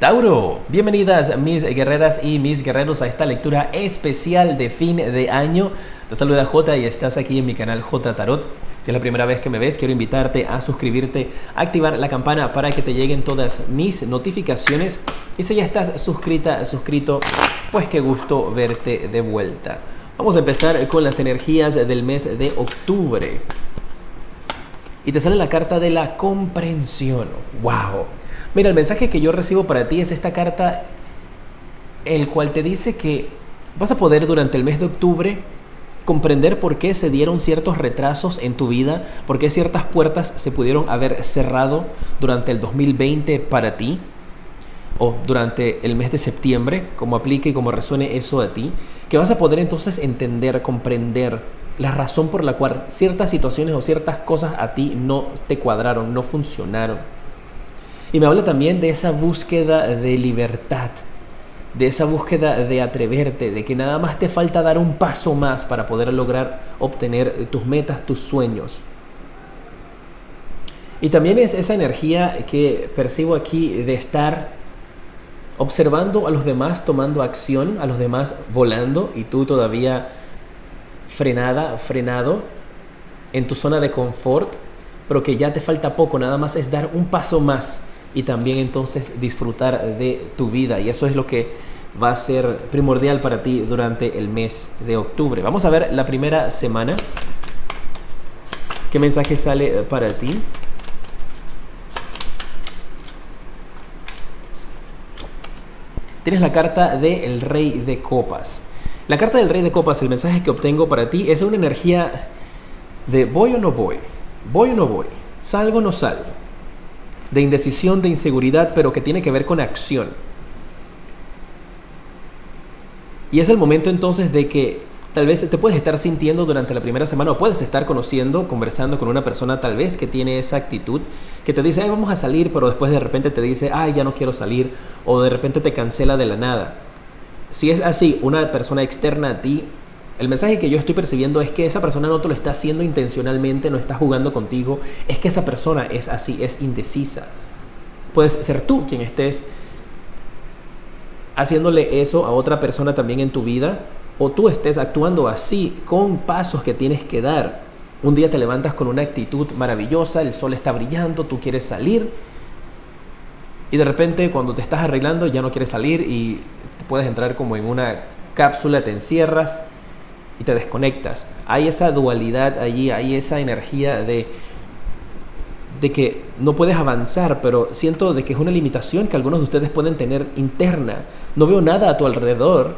Tauro, bienvenidas mis guerreras y mis guerreros a esta lectura especial de fin de año. Te saluda J y estás aquí en mi canal J Tarot. Si es la primera vez que me ves, quiero invitarte a suscribirte, a activar la campana para que te lleguen todas mis notificaciones. Y si ya estás suscrita, suscrito, pues qué gusto verte de vuelta. Vamos a empezar con las energías del mes de octubre. Y te sale la carta de la comprensión. ¡Wow! Mira, el mensaje que yo recibo para ti es esta carta, el cual te dice que vas a poder durante el mes de octubre comprender por qué se dieron ciertos retrasos en tu vida, por qué ciertas puertas se pudieron haber cerrado durante el 2020 para ti, o durante el mes de septiembre, como aplique y como resuene eso a ti, que vas a poder entonces entender, comprender la razón por la cual ciertas situaciones o ciertas cosas a ti no te cuadraron, no funcionaron. Y me habla también de esa búsqueda de libertad, de esa búsqueda de atreverte, de que nada más te falta dar un paso más para poder lograr obtener tus metas, tus sueños. Y también es esa energía que percibo aquí de estar observando a los demás tomando acción, a los demás volando y tú todavía frenado en tu zona de confort, pero que ya te falta poco, nada más es dar un paso más y también entonces disfrutar de tu vida, y eso es lo que va a ser primordial para ti durante el mes de octubre. Vamos a ver la primera semana. ¿Qué mensaje sale para ti? Tienes la carta del Rey de Copas. La carta del Rey de Copas, el mensaje que obtengo para ti es una energía de voy o no voy, voy o no voy, salgo o no salgo, de indecisión, de inseguridad, pero que tiene que ver con acción. Y es el momento entonces de que tal vez te puedes estar sintiendo durante la primera semana, o puedes estar conociendo, conversando con una persona tal vez que tiene esa actitud, que te dice, ay, vamos a salir, pero después de repente te dice, ay, ya no quiero salir, o de repente te cancela de la nada. Si es así, una persona externa a ti, el mensaje que yo estoy percibiendo es que esa persona no te lo está haciendo intencionalmente, no está jugando contigo, es que esa persona es así, es indecisa. Puedes ser tú quien estés haciéndole eso a otra persona también en tu vida, o tú estés actuando así con pasos que tienes que dar. Un día te levantas con una actitud maravillosa, el sol está brillando, tú quieres salir, y de repente cuando te estás arreglando ya no quieres salir y puedes entrar como en una cápsula, te encierras y te desconectas. Hay esa dualidad allí, hay esa energía de que no puedes avanzar, pero siento de que es una limitación que algunos de ustedes pueden tener interna. No veo nada a tu alrededor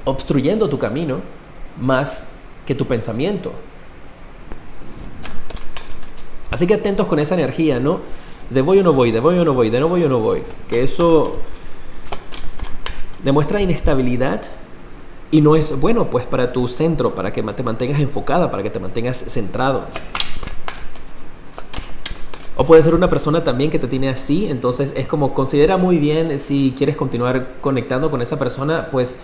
obstruyendo tu camino más que tu pensamiento. Así que atentos con esa energía, ¿no? De voy o no voy, de voy o no voy, de no voy o no voy. Que eso demuestra inestabilidad y no es bueno pues para tu centro, para que te mantengas enfocada, para que te mantengas centrado. O puede ser una persona también que te tiene así, entonces es como considera muy bien si quieres continuar conectando con esa persona, pues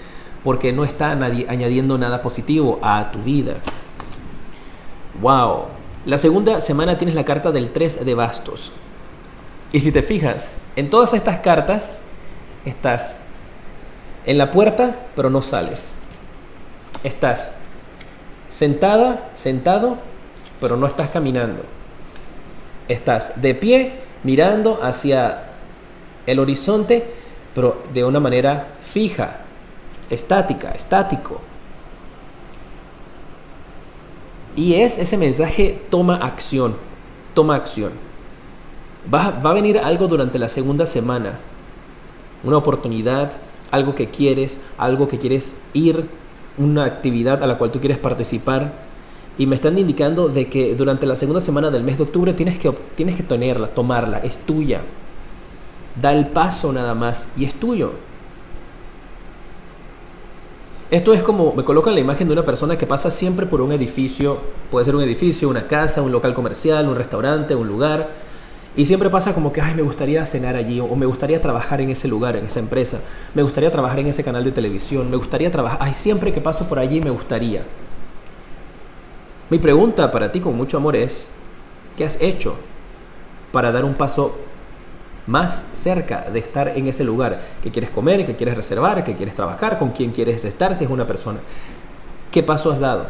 porque no está añadiendo nada positivo a tu vida. ¡Wow! La segunda semana tienes la carta del 3 de bastos. Y si te fijas, en todas estas cartas estás en la puerta, pero no sales. Estás sentada, sentado, pero no estás caminando. Estás de pie, mirando hacia el horizonte, pero de una manera fija, estática, estático. Y es ese mensaje, toma acción, toma acción. Va a venir algo durante la segunda semana, una oportunidad, algo que quieres ir, una actividad a la cual tú quieres participar. Y me están indicando de que durante la segunda semana del mes de octubre tienes que tenerla, tomarla, es tuya. Da el paso nada más y es tuyo. Esto es como, me colocan la imagen de una persona que pasa siempre por un edificio, puede ser un edificio, una casa, un local comercial, un restaurante, un lugar, y siempre pasa como que, ay, me gustaría cenar allí, o me gustaría trabajar en ese lugar, en esa empresa, me gustaría trabajar en ese canal de televisión, me gustaría trabajar, ay, siempre que paso por allí me gustaría. Mi pregunta para ti con mucho amor es, ¿qué has hecho para dar un paso más cerca de estar en ese lugar que quieres comer, que quieres reservar, que quieres trabajar, con quién quieres estar, si es una persona. ¿Qué paso has dado?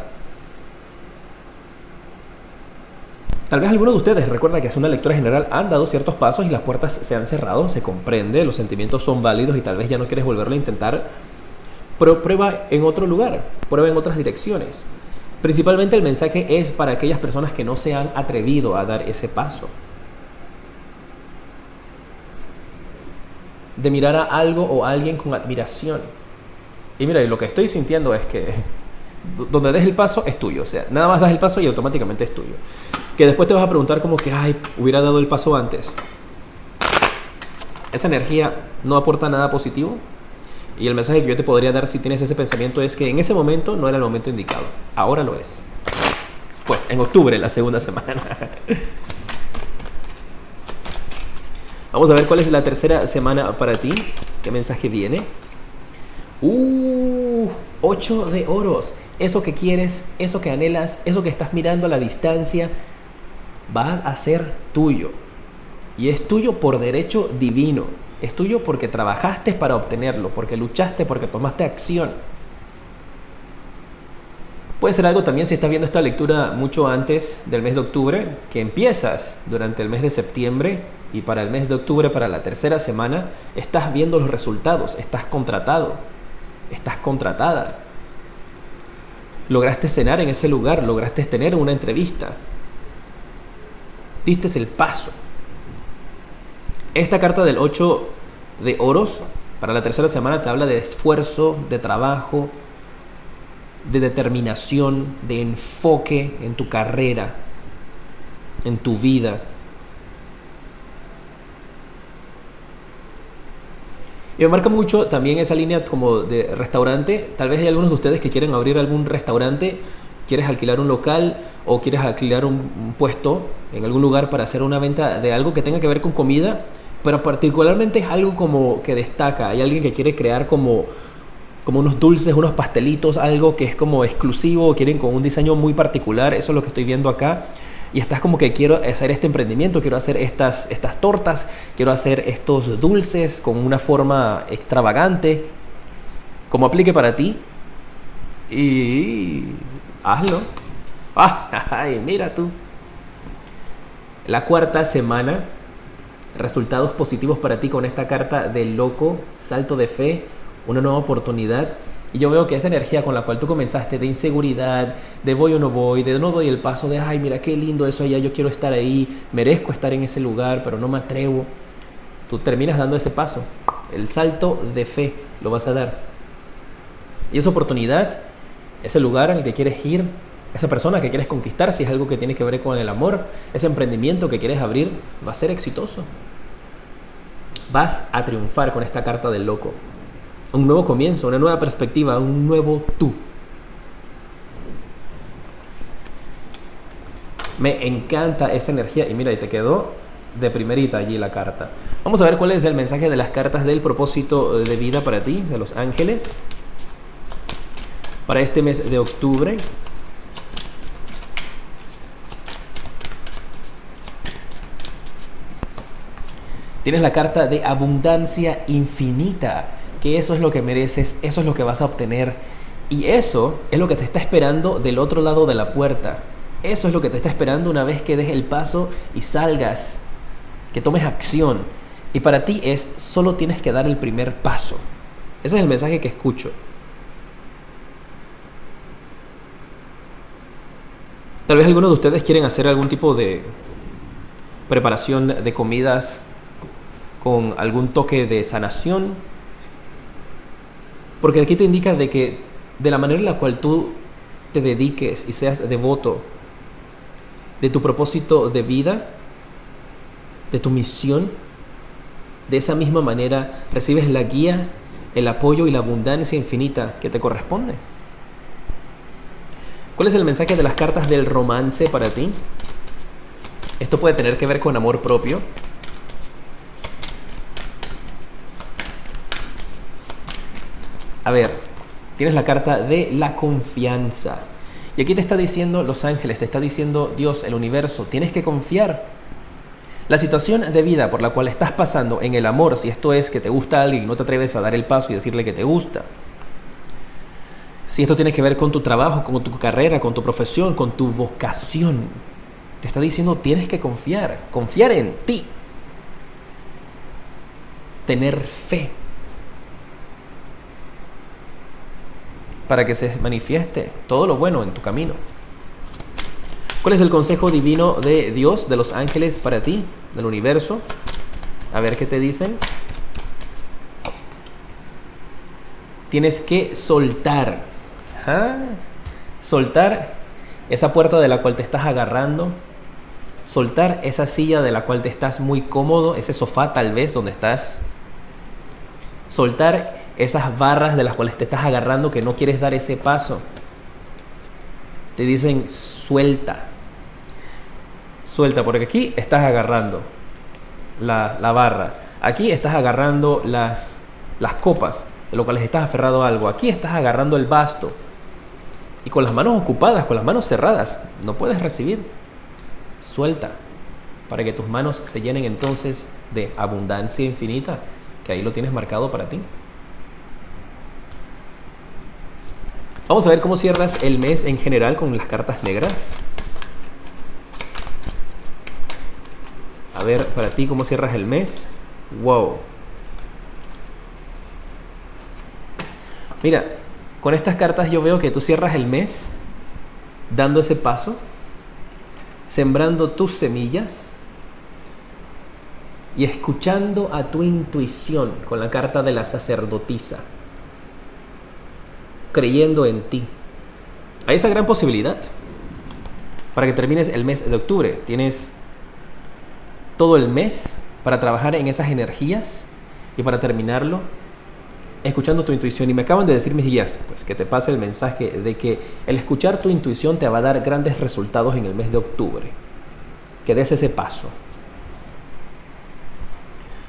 Tal vez algunos de ustedes, recuerda que es una lectura general, han dado ciertos pasos y las puertas se han cerrado, se comprende, los sentimientos son válidos y tal vez ya no quieres volverlo a intentar, pero prueba en otro lugar, prueba en otras direcciones. Principalmente el mensaje es para aquellas personas que no se han atrevido a dar ese paso. De mirar a algo o a alguien con admiración. Y mira, lo que estoy sintiendo es que donde des el paso es tuyo, o sea, nada más das el paso y automáticamente es tuyo. Que después te vas a preguntar como que, ay, hubiera dado el paso antes. Esa energía no aporta nada positivo. Y el mensaje que yo te podría dar si tienes ese pensamiento es que en ese momento no era el momento indicado. Ahora lo es. Pues en octubre, la segunda semana. Vamos a ver cuál es la tercera semana para ti. ¿Qué mensaje viene? 8 de oros. Eso que quieres, eso que anhelas, eso que estás mirando a la distancia, va a ser tuyo. Y es tuyo por derecho divino. Es tuyo porque trabajaste para obtenerlo, porque luchaste, porque tomaste acción. Puede ser algo también si estás viendo esta lectura mucho antes del mes de octubre, que empiezas durante el mes de septiembre y para el mes de octubre, para la tercera semana, estás viendo los resultados, estás contratado, estás contratada. Lograste cenar en ese lugar, lograste tener una entrevista. Diste el paso. Esta carta del 8 de oros para la tercera semana te habla de esfuerzo, de trabajo, de determinación, de enfoque en tu carrera, en tu vida. Y me marca mucho también esa línea como de restaurante. Tal vez hay algunos de ustedes que quieren abrir algún restaurante, quieres alquilar un local o quieres alquilar un puesto en algún lugar para hacer una venta de algo que tenga que ver con comida, pero particularmente es algo como que destaca. Hay alguien que quiere crear como unos dulces, unos pastelitos, algo que es como exclusivo, quieren con un diseño muy particular. Eso es lo que estoy viendo acá. Y estás como que quiero hacer este emprendimiento, quiero hacer estas tortas, quiero hacer estos dulces con una forma extravagante, como aplique para ti. Y hazlo. Ay, mira tú. La cuarta semana, resultados positivos para ti con esta carta del loco, salto de fe, una nueva oportunidad. Y yo veo que esa energía con la cual tú comenzaste de inseguridad, de voy o no voy, de no doy el paso, de ay, mira qué lindo eso allá, yo quiero estar ahí, merezco estar en ese lugar, pero no me atrevo. Tú terminas dando ese paso. El salto de fe lo vas a dar. Y esa oportunidad, ese lugar al que quieres ir, esa persona que quieres conquistar, si es algo que tiene que ver con el amor, ese emprendimiento que quieres abrir, va a ser exitoso. Vas a triunfar con esta carta del loco. Un nuevo comienzo, una nueva perspectiva, un nuevo tú. Me encanta esa energía. Y mira, y te quedó de primerita allí la carta. Vamos a ver cuál es el mensaje de las cartas del propósito de vida para ti, de los ángeles, para este mes de octubre. Tienes la carta de abundancia infinita, que eso es lo que mereces, eso es lo que vas a obtener y eso es lo que te está esperando del otro lado de la puerta. Eso es lo que te está esperando una vez que des el paso y salgas, que tomes acción. Y para ti es, solo tienes que dar el primer paso. Ese es el mensaje que escucho. Tal vez algunos de ustedes quieren hacer algún tipo de preparación de comidas con algún toque de sanación, porque aquí te indica de que de la manera en la cual tú te dediques y seas devoto de tu propósito de vida, de tu misión, de esa misma manera recibes la guía, el apoyo y la abundancia infinita que te corresponde. ¿Cuál es el mensaje de las cartas del romance para ti? Esto puede tener que ver con amor propio. A ver, tienes la carta de la confianza. Y aquí te está diciendo los ángeles, te está diciendo Dios, el universo, tienes que confiar. La situación de vida por la cual estás pasando en el amor, si esto es que te gusta a alguien y no te atreves a dar el paso y decirle que te gusta, si esto tiene que ver con tu trabajo, con tu carrera, con tu profesión, con tu vocación, te está diciendo tienes que confiar en ti, tener fe para que se manifieste todo lo bueno en tu camino. ¿Cuál es el consejo divino de Dios, de los ángeles para ti, del universo? A ver qué te dicen. Tienes que soltar. Soltar esa puerta de la cual te estás agarrando. Soltar esa silla de la cual te estás muy cómodo, ese sofá tal vez donde estás. Soltar esas barras de las cuales te estás agarrando que no quieres dar ese paso. Te dicen suelta. Suelta, porque aquí estás agarrando la barra. Aquí estás agarrando las copas, de lo cual estás aferrado a algo. Aquí estás agarrando el basto. Y con las manos ocupadas, con las manos cerradas, no puedes recibir. Suelta, para que tus manos se llenen entonces de abundancia infinita, que ahí lo tienes marcado para ti. Vamos a ver cómo cierras el mes en general con las cartas negras. A ver, para ti, ¿cómo cierras el mes? Wow. Mira, con estas cartas yo veo que tú cierras el mes dando ese paso, sembrando tus semillas y escuchando a tu intuición con la carta de la sacerdotisa, creyendo en ti. Hay esa gran posibilidad para que termines el mes de octubre. Tienes todo el mes para trabajar en esas energías y para terminarlo escuchando tu intuición. Y me acaban de decir mis guías, pues, que te pase el mensaje de que el escuchar tu intuición te va a dar grandes resultados en el mes de octubre. Que des ese paso.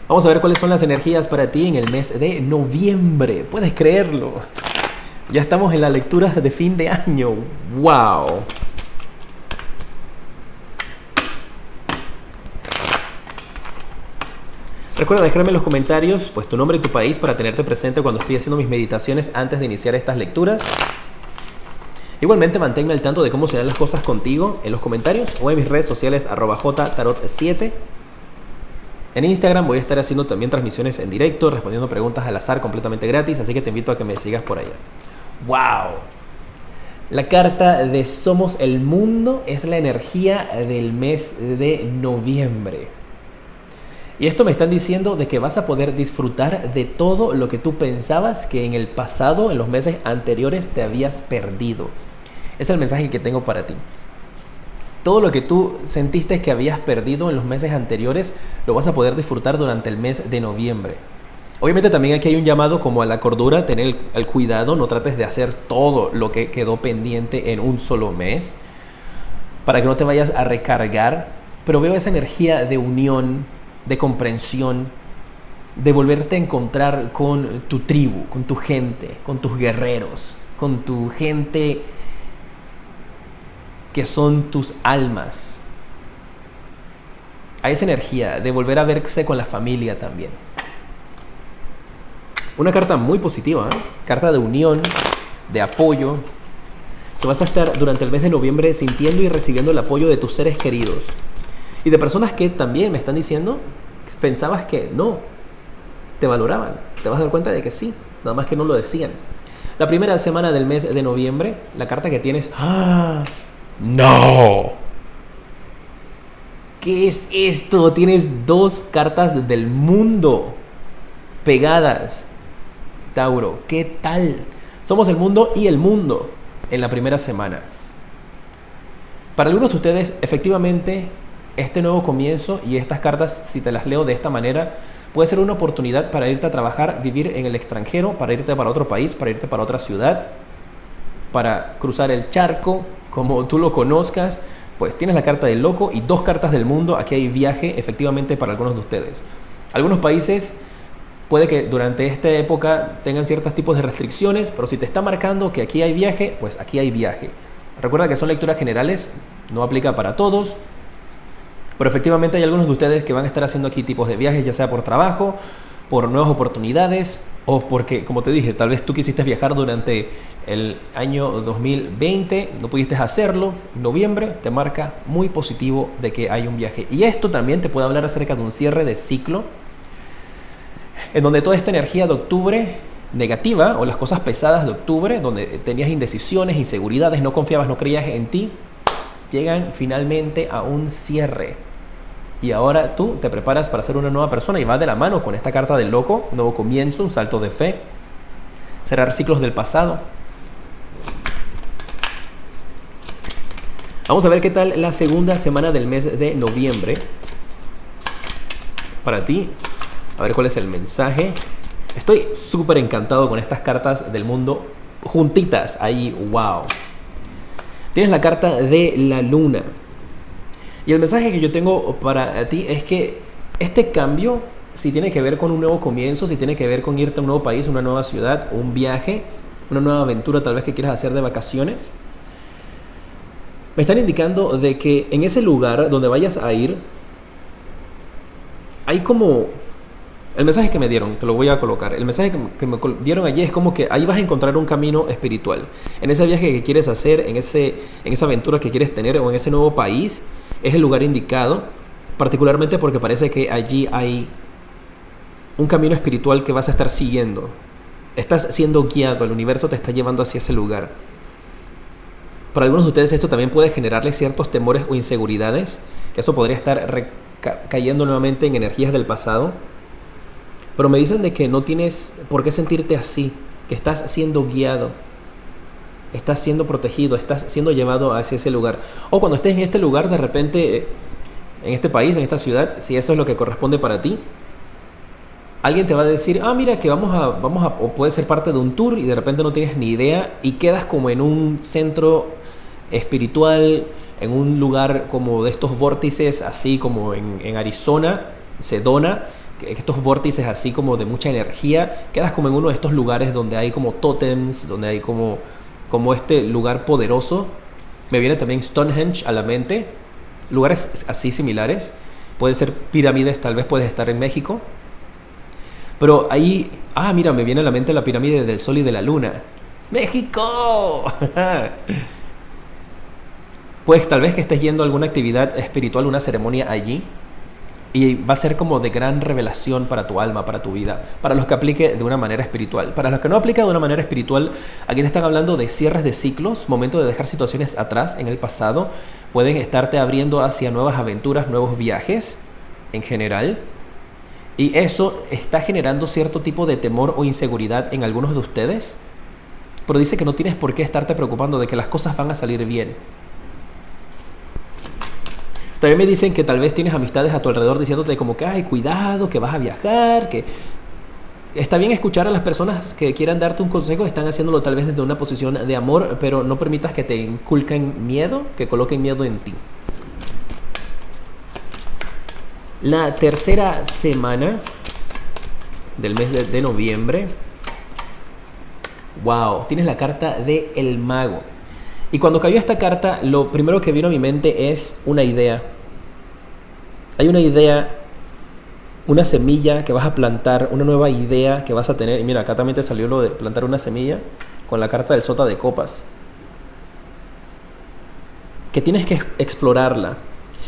Vamos a ver cuáles son las energías para ti en el mes de noviembre. ¿Puedes creerlo? Ya estamos en la lectura de fin de año. ¡Wow! Recuerda dejarme en los comentarios pues tu nombre y tu país para tenerte presente cuando estoy haciendo mis meditaciones antes de iniciar estas lecturas. Igualmente manténme al tanto de cómo se dan las cosas contigo en los comentarios o en mis redes sociales @jtarot7. En Instagram voy a estar haciendo también transmisiones en directo, respondiendo preguntas al azar completamente gratis, así que te invito a que me sigas por allá. ¡Wow! La carta de Somos el Mundo es la energía del mes de noviembre. Y esto me están diciendo de que vas a poder disfrutar de todo lo que tú pensabas que en el pasado, en los meses anteriores, te habías perdido. Es el mensaje que tengo para ti. Todo lo que tú sentiste que habías perdido en los meses anteriores, lo vas a poder disfrutar durante el mes de noviembre. Obviamente también aquí hay un llamado como a la cordura, tener el cuidado, no trates de hacer todo lo que quedó pendiente en un solo mes, para que no te vayas a recargar, pero veo esa energía de unión, de comprensión, de volverte a encontrar con tu tribu, con tu gente, con tus guerreros, con tu gente que son tus almas. Hay esa energía de volver a verse con la familia también. Una carta muy positiva, ¿eh? Carta de unión, de apoyo. Te vas a estar durante el mes de noviembre sintiendo y recibiendo el apoyo de tus seres queridos. Y de personas que también me están diciendo, pensabas que no te valoraban. Te vas a dar cuenta de que sí, nada más que no lo decían. La primera semana del mes de noviembre, la carta que tienes... ¡Ah! ¡No! ¿Qué es esto? Tienes 2 cartas del mundo pegadas. Tauro, ¿qué tal? Somos el mundo y el mundo en la primera semana. Para algunos de ustedes, efectivamente, este nuevo comienzo y estas cartas, si te las leo de esta manera, puede ser una oportunidad para irte a trabajar, vivir en el extranjero, para irte para otro país, para irte para otra ciudad, para cruzar el charco, como tú lo conozcas. Pues tienes la carta del loco y 2 cartas del mundo. Aquí hay viaje, efectivamente, para algunos de ustedes. Algunos países puede que durante esta época tengan ciertos tipos de restricciones, pero si te está marcando que aquí hay viaje, pues aquí hay viaje. Recuerda que son lecturas generales, no aplica para todos. Pero efectivamente hay algunos de ustedes que van a estar haciendo aquí tipos de viajes, ya sea por trabajo, por nuevas oportunidades o porque, como te dije, tal vez tú quisiste viajar durante el año 2020, no pudiste hacerlo. Noviembre te marca muy positivo de que hay un viaje. Y esto también te puede hablar acerca de un cierre de ciclo, en donde toda esta energía de octubre negativa o las cosas pesadas de octubre, donde tenías indecisiones, inseguridades, no confiabas, no creías en ti, llegan finalmente a un cierre. Y ahora tú te preparas para ser una nueva persona y va de la mano con esta carta del loco, un nuevo comienzo, un salto de fe, cerrar ciclos del pasado. Vamos a ver qué tal la segunda semana del mes de noviembre para ti. A ver cuál es el mensaje. Estoy súper encantado con estas cartas del mundo juntitas ahí, wow. Tienes la carta de la luna. Y el mensaje que yo tengo para ti es que este cambio, si tiene que ver con un nuevo comienzo, si tiene que ver con irte a un nuevo país, una nueva ciudad, un viaje, una nueva aventura tal vez que quieras hacer de vacaciones, me están indicando de que en ese lugar donde vayas a ir, hay como... El mensaje que me dieron, te lo voy a colocar. El mensaje que me dieron allí es como que ahí vas a encontrar un camino espiritual. En ese viaje que quieres hacer, en esa aventura que quieres tener o en ese nuevo país, es el lugar indicado, particularmente porque parece que allí hay un camino espiritual que vas a estar siguiendo. Estás siendo guiado, el universo te está llevando hacia ese lugar. Para algunos de ustedes esto también puede generarles ciertos temores o inseguridades, que eso podría estar cayendo nuevamente en energías del pasado. Pero me dicen de que no tienes por qué sentirte así, que estás siendo guiado, estás siendo protegido, estás siendo llevado hacia ese lugar. O cuando estés en este lugar, de repente, en este país, en esta ciudad, si eso es lo que corresponde para ti, alguien te va a decir, mira que vamos a, o puede ser parte de un tour y de repente no tienes ni idea y quedas como en un centro espiritual, en un lugar como de estos vórtices, así como en Arizona, Sedona, estos vórtices así como de mucha energía, quedas como en uno de estos lugares donde hay como tótems, donde hay como este lugar poderoso. Me viene también Stonehenge a la mente, lugares así similares, pueden ser pirámides, tal vez puedes estar en México, pero ahí, mira, me viene a la mente la pirámide del Sol y de la Luna. ¡México! Pues tal vez que estés yendo a alguna actividad espiritual, una ceremonia allí, y va a ser como de gran revelación para tu alma, para tu vida, para los que aplique de una manera espiritual. Para los que no aplica de una manera espiritual, aquí te están hablando de cierres de ciclos, momento de dejar situaciones atrás en el pasado, pueden estarte abriendo hacia nuevas aventuras, nuevos viajes en general, y eso está generando cierto tipo de temor o inseguridad en algunos de ustedes, pero dice que no tienes por qué estarte preocupando de que las cosas van a salir bien. También me dicen que tal vez tienes amistades a tu alrededor diciéndote como que, cuidado, que vas a viajar, que... Está bien escuchar a las personas que quieran darte un consejo, están haciéndolo tal vez desde una posición de amor, pero no permitas que te inculquen miedo, que coloquen miedo en ti. La tercera semana del mes de noviembre, wow, tienes la carta de El Mago. Y cuando cayó esta carta, lo primero que vino a mi mente es una idea. Hay una idea, una semilla que vas a plantar, una nueva idea que vas a tener. Y mira, acá también te salió lo de plantar una semilla con la carta del Sota de Copas. Que tienes que explorarla.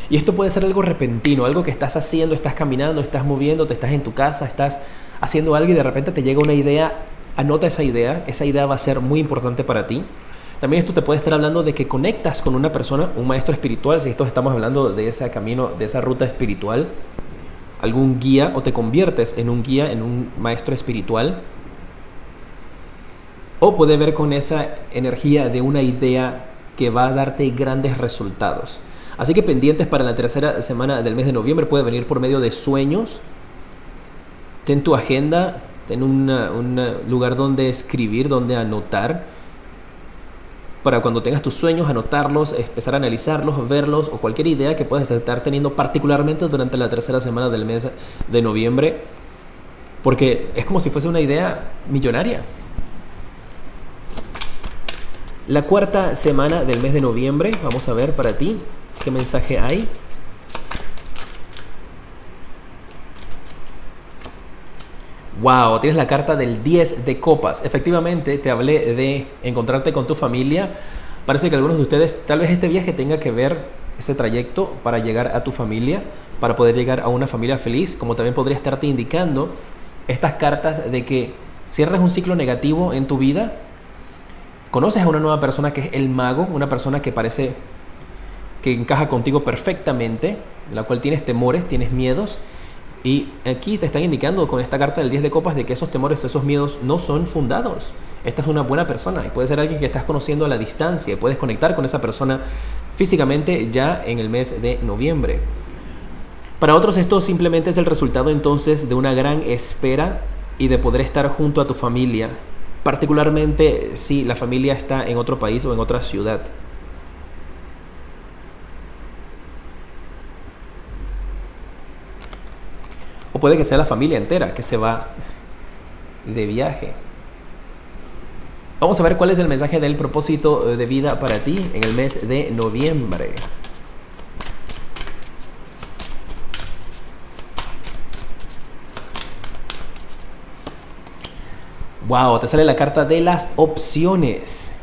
Y esto puede ser algo repentino, algo que estás haciendo, estás caminando, estás moviéndote, estás en tu casa, estás haciendo algo y de repente te llega una idea. Anota esa idea va a ser muy importante para ti. También esto te puede estar hablando de que conectas con una persona, un maestro espiritual, si esto estamos hablando de ese camino, de esa ruta espiritual, algún guía, o te conviertes en un guía, en un maestro espiritual, o puede ver con esa energía de una idea que va a darte grandes resultados. Así que pendientes para la tercera semana del mes de noviembre, puede venir por medio de sueños. Ten tu agenda, ten un lugar donde escribir, donde anotar, para cuando tengas tus sueños, anotarlos, empezar a analizarlos, verlos, o cualquier idea que puedas estar teniendo particularmente durante la tercera semana del mes de noviembre, porque es como si fuese una idea millonaria. La cuarta semana del mes de noviembre, vamos a ver para ti qué mensaje hay. Wow, tienes la carta del 10 de copas. Efectivamente, te hablé de encontrarte con tu familia. Parece que algunos de ustedes, tal vez este viaje tenga que ver ese trayecto para llegar a tu familia, para poder llegar a una familia feliz, como también podría estarte indicando estas cartas de que cierras un ciclo negativo en tu vida, conoces a una nueva persona que es el mago, una persona que parece que encaja contigo perfectamente, de la cual tienes temores, tienes miedos, y aquí te están indicando con esta carta del 10 de copas de que esos temores, esos miedos no son fundados. Esta es una buena persona y puede ser alguien que estás conociendo a la distancia y puedes conectar con esa persona físicamente ya en el mes de noviembre. Para otros esto simplemente es el resultado entonces de una gran espera y de poder estar junto a tu familia, particularmente si la familia está en otro país o en otra ciudad. O puede que sea la familia entera que se va de viaje. Vamos a ver cuál es el mensaje del propósito de vida para ti en el mes de noviembre. Wow, te sale la carta de las opciones.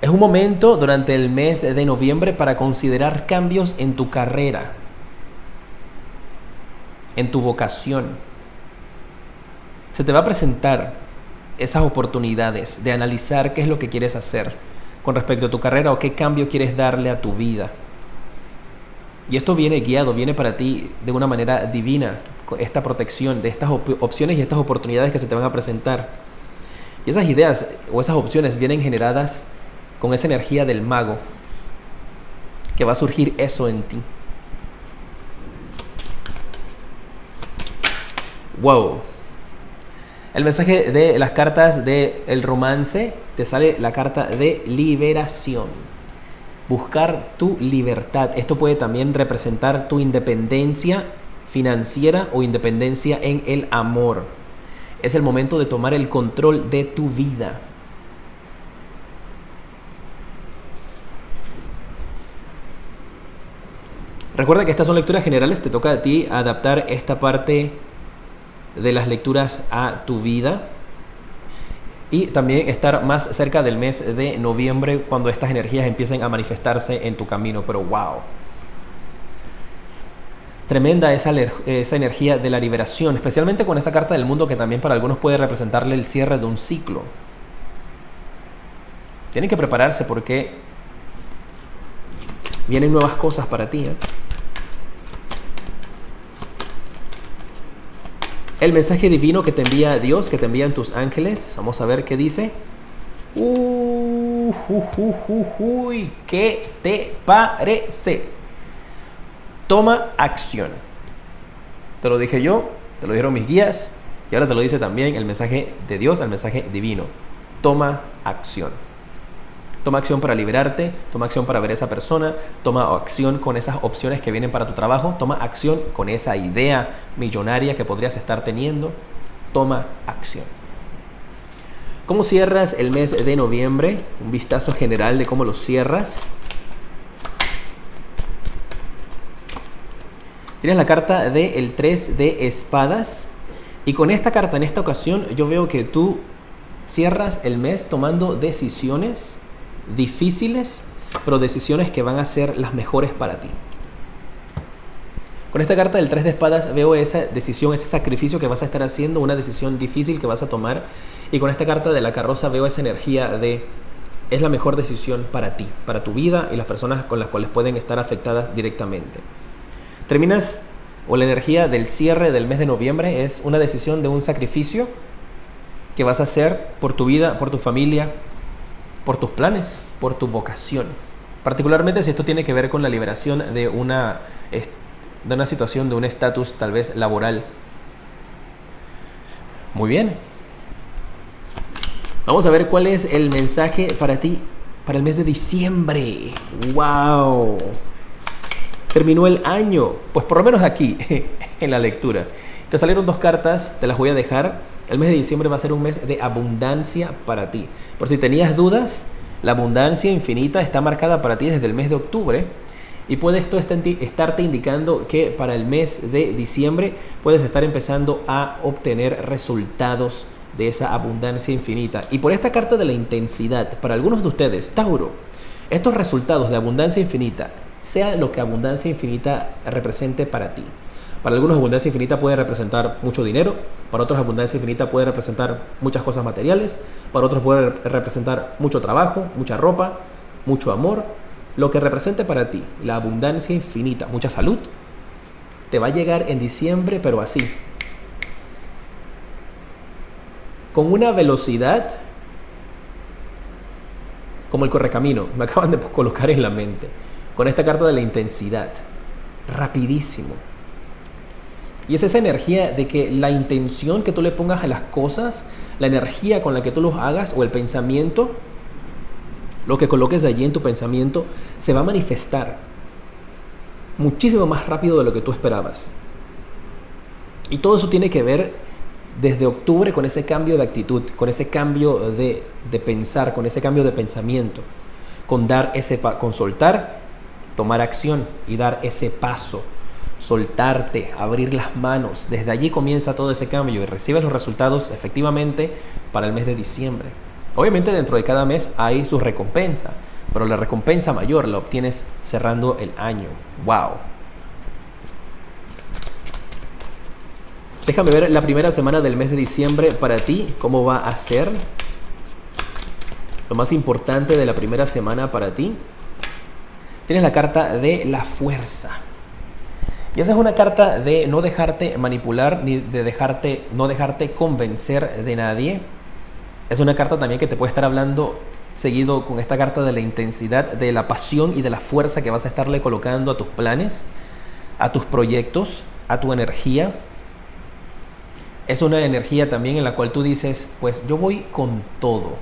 Es un momento durante el mes de noviembre para considerar cambios en tu carrera, en tu vocación. Se te va a presentar esas oportunidades de analizar qué es lo que quieres hacer con respecto a tu carrera o qué cambio quieres darle a tu vida. Y esto viene guiado, viene para ti de una manera divina, esta protección de estas opciones y estas oportunidades que se te van a presentar. Y esas ideas o esas opciones vienen generadas con esa energía del mago, que va a surgir eso en ti. Wow. El mensaje de las cartas del romance, te sale la carta de liberación. Buscar tu libertad. Esto puede también representar tu independencia financiera o independencia en el amor. Es el momento de tomar el control de tu vida. Recuerda que estas son lecturas generales, te toca a ti adaptar esta parte de las lecturas a tu vida y también estar más cerca del mes de noviembre cuando estas energías empiecen a manifestarse en tu camino. Pero wow, tremenda esa energía de la liberación, especialmente con esa carta del mundo que también para algunos puede representarle el cierre de un ciclo. Tienen que prepararse porque vienen nuevas cosas para ti, ¿eh? El mensaje divino que te envía Dios, que te envían tus ángeles. Vamos a ver qué dice. ¿Qué te parece? Toma acción. Te lo dije yo, te lo dijeron mis guías y ahora te lo dice también el mensaje de Dios, el mensaje divino. Toma acción. Toma acción para liberarte, toma acción para ver a esa persona, toma acción con esas opciones que vienen para tu trabajo, toma acción con esa idea millonaria que podrías estar teniendo, toma acción. ¿Cómo cierras el mes de noviembre? Un vistazo general de cómo lo cierras. Tienes la carta del 3 de espadas y con esta carta en esta ocasión yo veo que tú cierras el mes tomando decisiones difíciles, pero decisiones que van a ser las mejores para ti. Con esta carta del 3 de espadas veo esa decisión, ese sacrificio que vas a estar haciendo, una decisión difícil que vas a tomar. Y con esta carta de la carroza veo esa energía de es la mejor decisión para ti, para tu vida y las personas con las cuales pueden estar afectadas directamente. Terminas, o la energía del cierre del mes de noviembre es una decisión de un sacrificio que vas a hacer por tu vida, por tu familia, por tus planes, por tu vocación. Particularmente si esto tiene que ver con la liberación de una situación, de un estatus tal vez laboral. Muy bien. Vamos a ver cuál es el mensaje para ti para el mes de diciembre. ¡Wow! Terminó el año, pues por lo menos aquí, en la lectura. Te salieron dos cartas, te las voy a dejar. El mes de diciembre va a ser un mes de abundancia para ti. Por si tenías dudas, la abundancia infinita está marcada para ti desde el mes de octubre. Y puede esto estarte indicando que para el mes de diciembre puedes estar empezando a obtener resultados de esa abundancia infinita. Y por esta carta de la intensidad, para algunos de ustedes, Tauro, estos resultados de abundancia infinita, sea lo que abundancia infinita represente para ti. Para algunos abundancia infinita puede representar mucho dinero, para otros abundancia infinita puede representar muchas cosas materiales, para otros puede representar mucho trabajo, mucha ropa, mucho amor. Lo que represente para ti la abundancia infinita, mucha salud, te va a llegar en diciembre, pero así, con una velocidad como el correcamino. Me acaban de colocar en la mente con esta carta de la intensidad, rapidísimo. Y es esa energía de que la intención que tú le pongas a las cosas, la energía con la que tú los hagas o el pensamiento, lo que coloques allí en tu pensamiento, se va a manifestar muchísimo más rápido de lo que tú esperabas. Y todo eso tiene que ver desde octubre con ese cambio de actitud, con ese cambio de pensar, con ese cambio de pensamiento, con con soltar, tomar acción y dar ese paso, soltarte, abrir las manos. Desde allí comienza todo ese cambio y recibes los resultados efectivamente para el mes de diciembre. Obviamente dentro de cada mes hay su recompensa, pero la recompensa mayor la obtienes cerrando el año. ¡Wow! Déjame ver la primera semana del mes de diciembre para ti, cómo va a ser. Lo más importante de la primera semana para ti. Tienes la carta de la fuerza. Y esa es una carta de no dejarte manipular ni de no dejarte convencer de nadie. Es una carta también que te puede estar hablando seguido con esta carta de la intensidad, de la pasión y de la fuerza que vas a estarle colocando a tus planes, a tus proyectos, a tu energía. Es una energía también en la cual tú dices, pues yo voy con todo.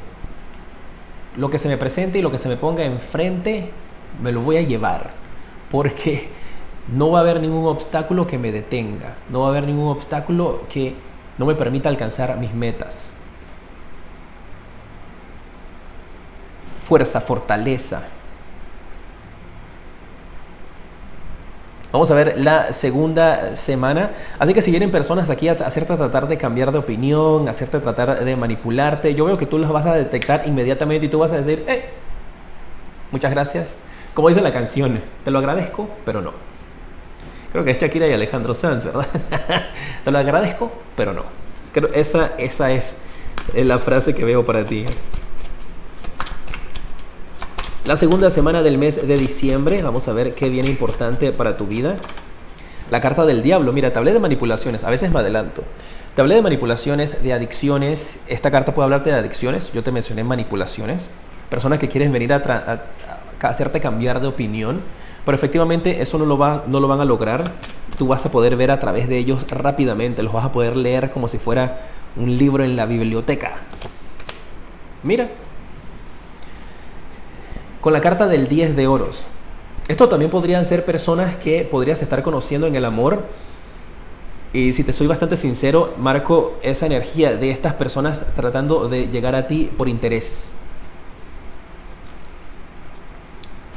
Lo que se me presente y lo que se me ponga enfrente, me lo voy a llevar. Porque no va a haber ningún obstáculo que me detenga. No va a haber ningún obstáculo que no me permita alcanzar mis metas. Fuerza, fortaleza. Vamos a ver la segunda semana. Así que si vienen personas aquí a hacerte tratar de cambiar de opinión, a hacerte tratar de manipularte, yo veo que tú los vas a detectar inmediatamente y tú vas a decir, muchas gracias. Como dice la canción, te lo agradezco, pero no. Creo que es Shakira y Alejandro Sanz, ¿verdad? Te lo agradezco, pero no. Creo esa es la frase que veo para ti. La segunda semana del mes de diciembre, vamos a ver qué viene importante para tu vida. La carta del diablo, mira, te hablé de manipulaciones, a veces me adelanto. Te hablé de manipulaciones, de adicciones. Esta carta puede hablarte de adicciones, yo te mencioné manipulaciones. Personas que quieren venir a hacerte cambiar de opinión, pero efectivamente eso no lo van a lograr. Tú vas a poder ver a través de ellos rápidamente, los vas a poder leer como si fuera un libro en la biblioteca. Mira. Con la carta del 10 de oros. Esto también podrían ser personas que podrías estar conociendo en el amor. Y si te soy bastante sincero, marco esa energía de estas personas tratando de llegar a ti por interés.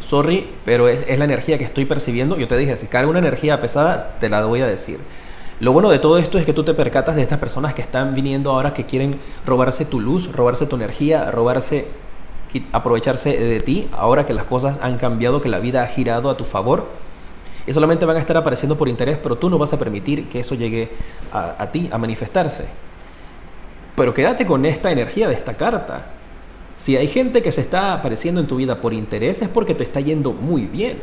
Sorry, pero es la energía que estoy percibiendo. Yo te dije, si cae una energía pesada, te la voy a decir. Lo bueno de todo esto es que tú te percatas de estas personas que están viniendo ahora, que quieren robarse tu luz, robarse tu energía, aprovecharse de ti, ahora que las cosas han cambiado, que la vida ha girado a tu favor, y solamente van a estar apareciendo por interés, pero tú no vas a permitir que eso llegue a ti, a manifestarse. Pero quédate con esta energía de esta carta. Si hay gente que se está apareciendo en tu vida por interés, es porque te está yendo muy bien.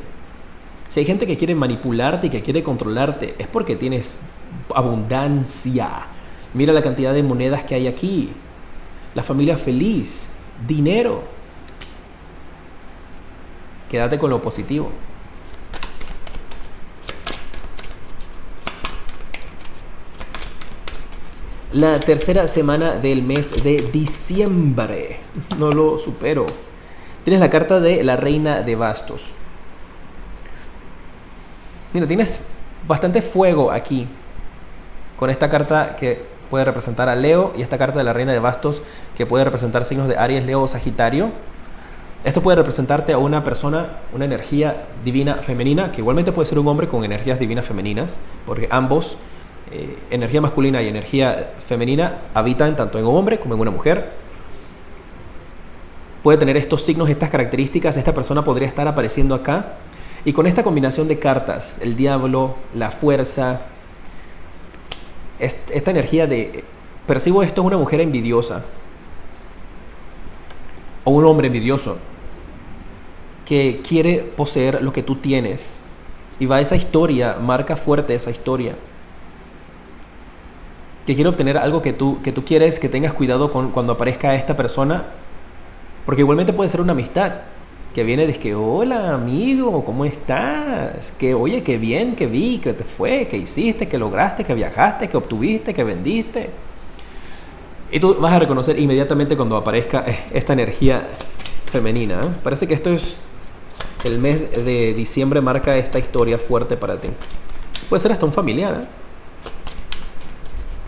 Si hay gente que quiere manipularte y que quiere controlarte, es porque tienes abundancia. Mira la cantidad de monedas que hay aquí, la familia feliz, dinero. Quédate con lo positivo. La tercera semana del mes de diciembre. No lo supero. Tienes la carta de la reina de bastos. Mira, tienes bastante fuego aquí. Con esta carta que puede representar a Leo y esta carta de la reina de bastos que puede representar signos de Aries, Leo o Sagitario. Esto puede representarte a una persona, una energía divina femenina, que igualmente puede ser un hombre con energías divinas femeninas, porque ambos, energía masculina y energía femenina, habitan tanto en un hombre como en una mujer. Puede tener estos signos, estas características. Esta persona podría estar apareciendo acá. Y con esta combinación de cartas, el diablo, la fuerza, esta energía de... Percibo esto en una mujer envidiosa. O un hombre envidioso. Que quiere poseer lo que tú tienes. Y va esa historia, marca fuerte esa historia. Que quiere obtener algo que tú quieres, que tengas cuidado con cuando aparezca esta persona. Porque igualmente puede ser una amistad. Que viene de que, hola amigo, ¿cómo estás? Que oye, qué bien, que vi, que te fue, que hiciste, que lograste, que viajaste, que obtuviste, que vendiste. Y tú vas a reconocer inmediatamente cuando aparezca esta energía femenina. Parece que esto es el mes de diciembre, marca esta historia fuerte para ti. Puede ser hasta un familiar,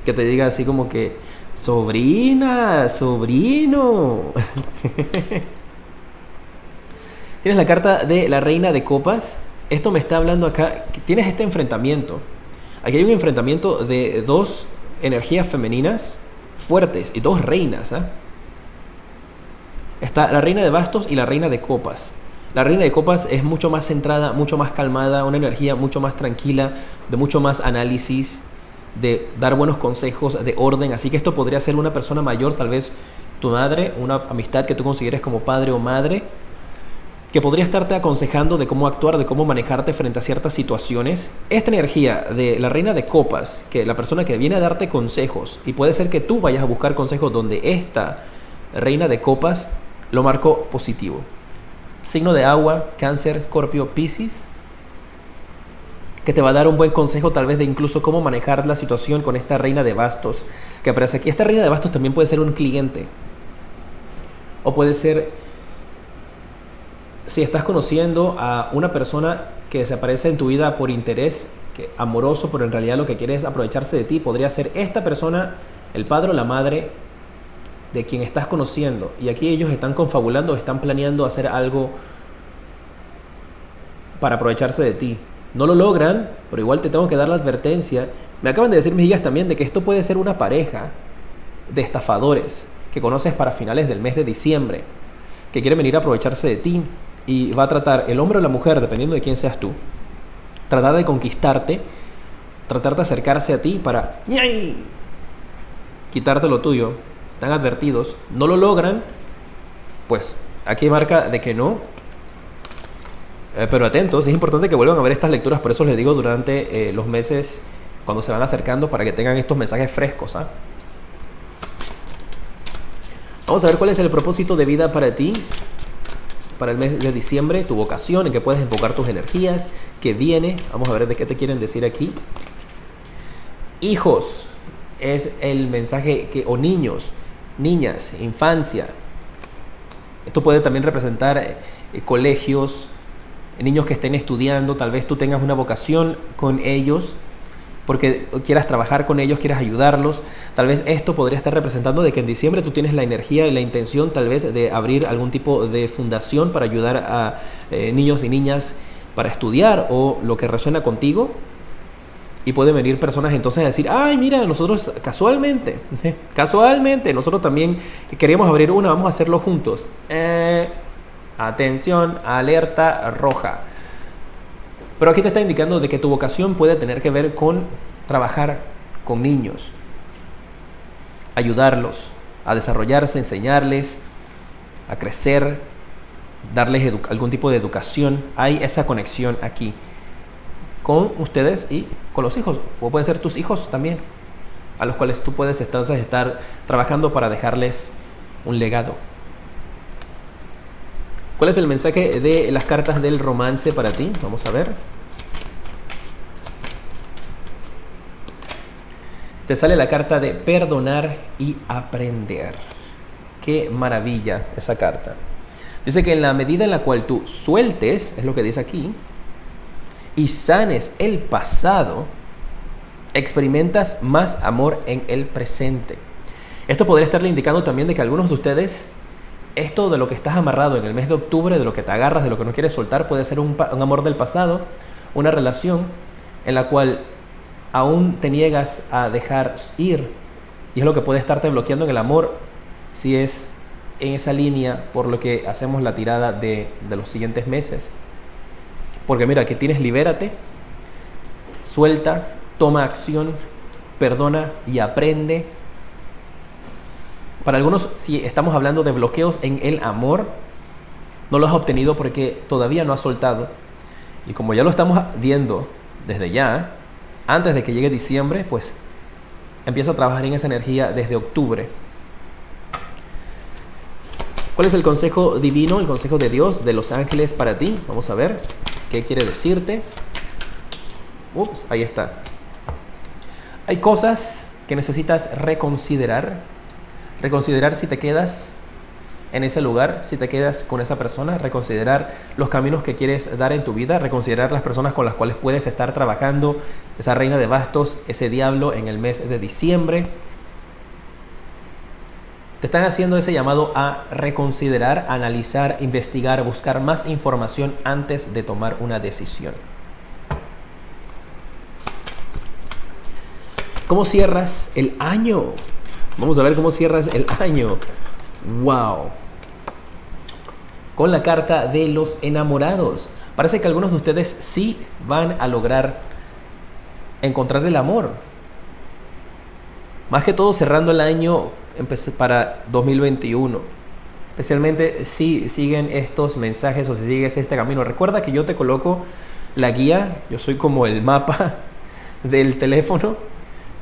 que te diga así como que, sobrina, sobrino. Tienes la carta de la reina de copas. Esto me está hablando acá, que tienes este enfrentamiento. Aquí hay un enfrentamiento de dos energías femeninas fuertes y dos reinas. Está la reina de bastos y la reina de copas. La reina de copas es mucho más centrada, mucho más calmada, una energía mucho más tranquila, de mucho más análisis, de dar buenos consejos, de orden. Así que esto podría ser una persona mayor, tal vez tu madre, una amistad que tú consideres como padre o madre, que podría estarte aconsejando de cómo actuar, de cómo manejarte frente a ciertas situaciones. Esta energía de la reina de copas, que la persona que viene a darte consejos, y puede ser que tú vayas a buscar consejos donde esta reina de copas lo marcó positivo. Signo de agua, Cáncer, Escorpio, Piscis, que te va a dar un buen consejo tal vez de incluso cómo manejar la situación con esta reina de bastos que aparece aquí. Esta reina de bastos también puede ser un cliente, o puede ser... Si estás conociendo a una persona que se aparece en tu vida por interés amoroso, pero en realidad lo que quiere es aprovecharse de ti, podría ser esta persona, el padre o la madre de quien estás conociendo. Y aquí ellos están confabulando, están planeando hacer algo para aprovecharse de ti. No lo logran, pero igual te tengo que dar la advertencia. Me acaban de decir mis guías también de que esto puede ser una pareja de estafadores que conoces para finales del mes de diciembre, que quieren venir a aprovecharse de ti. Y va a tratar, el hombre o la mujer, dependiendo de quién seas tú, tratar de conquistarte, tratar de acercarse a ti para quitarte lo tuyo. Están advertidos, no lo logran, pues aquí marca de que no. Pero atentos, es importante que vuelvan a ver estas lecturas, por eso les digo durante los meses cuando se van acercando, para que tengan estos mensajes frescos. Vamos a ver cuál es el propósito de vida para ti, para el mes de diciembre, tu vocación, en que puedes enfocar tus energías, que viene. Vamos a ver de qué te quieren decir aquí. Hijos es el mensaje que, o niños, niñas, infancia. Esto puede también representar colegios, niños que estén estudiando. Tal vez tú tengas una vocación con ellos, porque quieras trabajar con ellos, quieras ayudarlos. Tal vez esto podría estar representando de que en diciembre tú tienes la energía y la intención tal vez de abrir algún tipo de fundación para ayudar a niños y niñas para estudiar, o lo que resuena contigo. Y pueden venir personas entonces a decir, ay, mira, nosotros casualmente, nosotros también queríamos abrir una, vamos a hacerlo juntos. Atención, alerta roja. Pero aquí te está indicando de que tu vocación puede tener que ver con trabajar con niños, ayudarlos a desarrollarse, enseñarles a crecer, darles algún tipo de educación. Hay esa conexión aquí con ustedes y con los hijos, o pueden ser tus hijos también, a los cuales tú puedes entonces estar trabajando para dejarles un legado. ¿Cuál es el mensaje de las cartas del romance para ti? Vamos a ver. Te sale la carta de perdonar y aprender. Qué maravilla esa carta. Dice que en la medida en la cual tú sueltes, es lo que dice aquí, y sanes el pasado, experimentas más amor en el presente. Esto podría estarle indicando también de que algunos de ustedes Esto de lo que estás amarrado en el mes de octubre, de lo que te agarras, de lo que no quieres soltar, puede ser un amor del pasado, una relación en la cual aún te niegas a dejar ir. Y es lo que puede estarte bloqueando en el amor, si es en esa línea por lo que hacemos la tirada de los siguientes meses. Porque mira, aquí tienes libérate, suelta, toma acción, perdona y aprende. Para algunos, si estamos hablando de bloqueos en el amor, no lo has obtenido porque todavía no has soltado. Y como ya lo estamos viendo desde ya, antes de que llegue diciembre, pues empieza a trabajar en esa energía desde octubre. ¿Cuál es el consejo divino, el consejo de Dios, de los ángeles para ti? Vamos a ver qué quiere decirte. Ups, ahí está. Hay cosas que necesitas reconsiderar. Reconsiderar si te quedas en ese lugar, si te quedas con esa persona, reconsiderar los caminos que quieres dar en tu vida, reconsiderar las personas con las cuales puedes estar trabajando, esa reina de bastos, ese diablo en el mes de diciembre. Te están haciendo ese llamado a reconsiderar, analizar, investigar, buscar más información antes de tomar una decisión. ¿Cómo cierras el año? Vamos a ver cómo cierras el año. ¡Wow! Con la carta de los enamorados. Parece que algunos de ustedes sí van a lograr encontrar el amor. Más que todo cerrando el año para 2021. Especialmente si siguen estos mensajes o si sigues este camino. Recuerda que yo te coloco la guía. Yo soy como el mapa del teléfono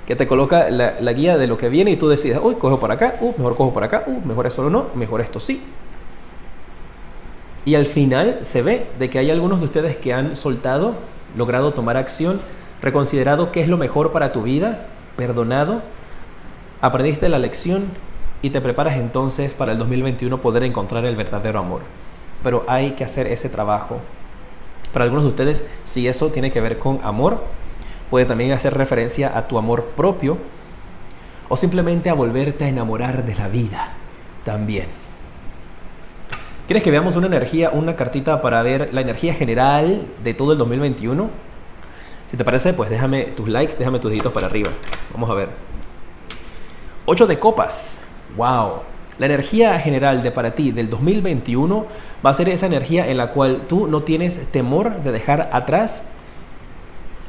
que te coloca la guía de lo que viene y tú decides, uy, cojo por acá, mejor cojo por acá, mejor eso no, mejor esto sí. Y al final se ve de que hay algunos de ustedes que han soltado, logrado tomar acción, reconsiderado qué es lo mejor para tu vida, perdonado, aprendiste la lección y te preparas entonces para el 2021 poder encontrar el verdadero amor. Pero hay que hacer ese trabajo. Para algunos de ustedes, si eso tiene que ver con amor, puede también hacer referencia a tu amor propio o simplemente a volverte a enamorar de la vida también. ¿Quieres que veamos una energía, una cartita para ver la energía general de todo el 2021? Si te parece, pues déjame tus likes, déjame tus deditos para arriba. Vamos a ver. 8 de copas. ¡Wow! La energía general de para ti del 2021 va a ser esa energía en la cual tú no tienes temor de dejar atrás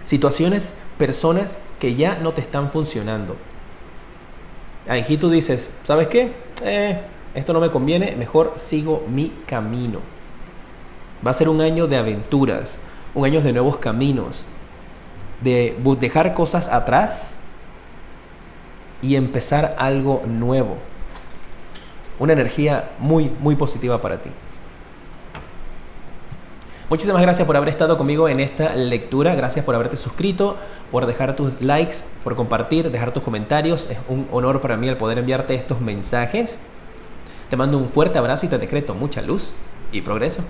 situaciones, personas que ya no te están funcionando. Aquí tú dices, ¿sabes qué? Esto no me conviene, mejor sigo mi camino. Va a ser un año de aventuras, un año de nuevos caminos, de dejar cosas atrás y empezar algo nuevo. Una energía muy, muy positiva para ti. Muchísimas gracias por haber estado conmigo en esta lectura. Gracias por haberte suscrito, por dejar tus likes, por compartir, dejar tus comentarios. Es un honor para mí el poder enviarte estos mensajes. Te mando un fuerte abrazo y te decreto mucha luz y progreso.